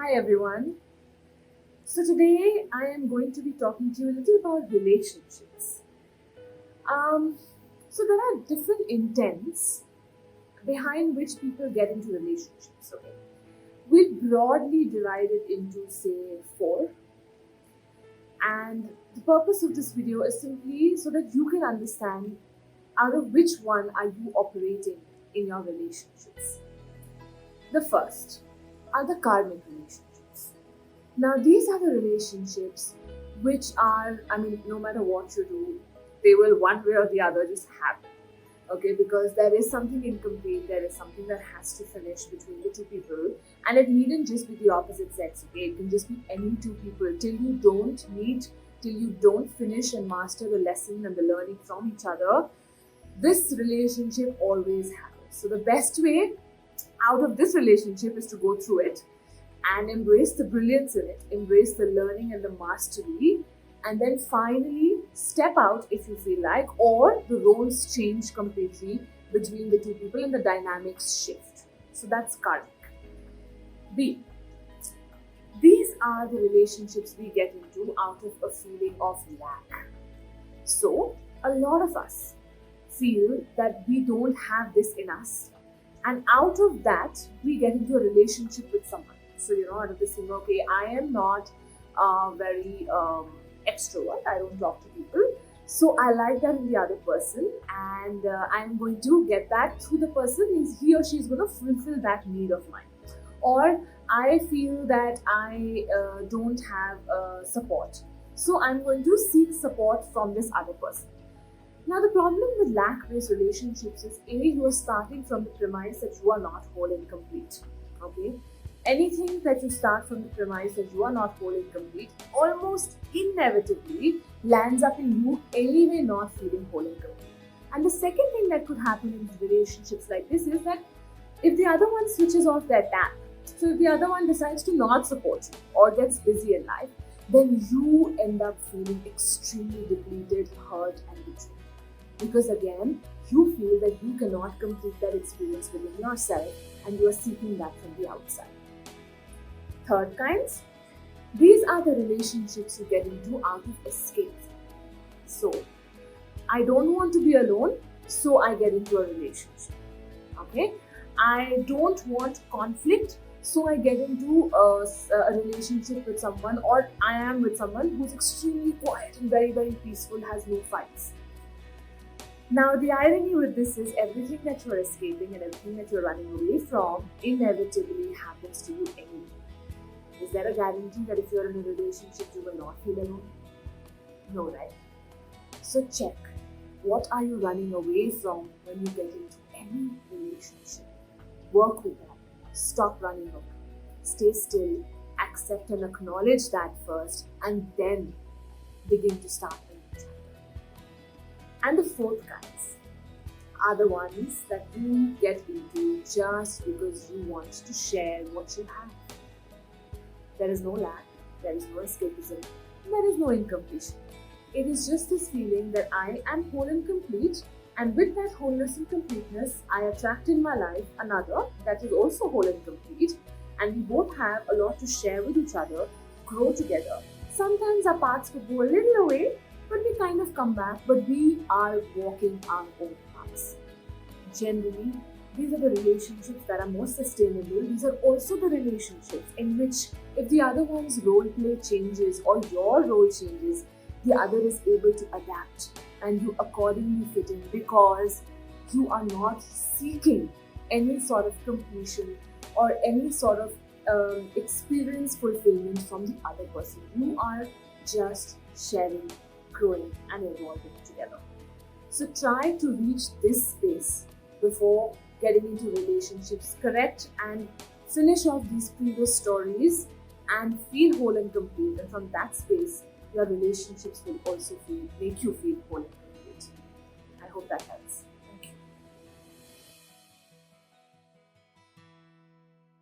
Hi everyone. So today I am going to be talking to you a little about relationships. Um, so there are different intents behind which people get into relationships. Okay, we broadly divide it into say four, and the purpose of this video is simply so that you can understand out of which one are you operating in your relationships. The first are the karmic relationships. Now, these are the relationships which are, no matter what you do, they will one way or the other just happen. Okay, because there is something incomplete, there is something that has to finish between the two people, and it needn't just be the opposite sex. Okay, it can just be any two people till you don't meet, till you don't finish and master the lesson and the learning from each other. This relationship always happens. So, the best way out of this relationship is to go through it and embrace the brilliance in it, embrace the learning and the mastery, and then finally step out if you feel like, or the roles change completely between the two people and the dynamics shift. So that's karmic. B. These are the relationships we get into out of a feeling of lack. So, a lot of us feel that we don't have this in us, and out of that, we get into a relationship with someone. So, out of this thing, okay, I am not very extrovert, I don't talk to people. So, I like that in the other person, and I'm going to get that through the person. He or she is going to fulfill that need of mine. Or I feel that I don't have support. So, I'm going to seek support from this other person. Now, the problem with lack-based relationships is you are starting from the premise that you are not whole and complete. Okay? Anything that you start from the premise that you are not whole and complete almost inevitably lands up in you anyway not feeling whole and complete. And the second thing that could happen in relationships like this is that if the other one switches off their tap, so if the other one decides to not support you or gets busy in life, then you end up feeling extremely depleted, hurt, and betrayed. Because again, you feel that you cannot complete that experience within yourself and you are seeking that from the outside. Third kinds, these are the relationships you get into out of escape. So, I don't want to be alone, so I get into a relationship. Okay? I don't want conflict, so I get into a relationship with someone, or I am with someone who's extremely quiet and very, very peaceful, has no fights. Now, the irony with this is everything that you're escaping and everything that you're running away from inevitably happens to you anyway. Is there a guarantee that if you're in a relationship, you will not feel alone? No, right? So check, what are you running away from when you get into any relationship? Work with that. Stop running away. Stay still, accept and acknowledge that first, and then begin to start with each other. And the fourth kinds are the ones that you get into just because you want to share what you have. There is no lack, there is no escapism, there is no incompletion. It is just this feeling that I am whole and complete, and with that wholeness and completeness, I attract in my life another that is also whole and complete, and we both have a lot to share with each other, grow together. Sometimes our paths could go a little away, but we kind of come back, but we are walking our own paths. Generally, these are the relationships that are more sustainable. These are also the relationships in which if the other one's role play changes or your role changes, the other is able to adapt and you accordingly fit in because you are not seeking any sort of completion or any sort of experience fulfillment from the other person. You are just sharing, growing, and evolving together. So try to reach this space before getting into relationships, correct and finish off these previous stories and feel whole and complete. And from that space, your relationships will also make you feel whole and complete. I hope that helps.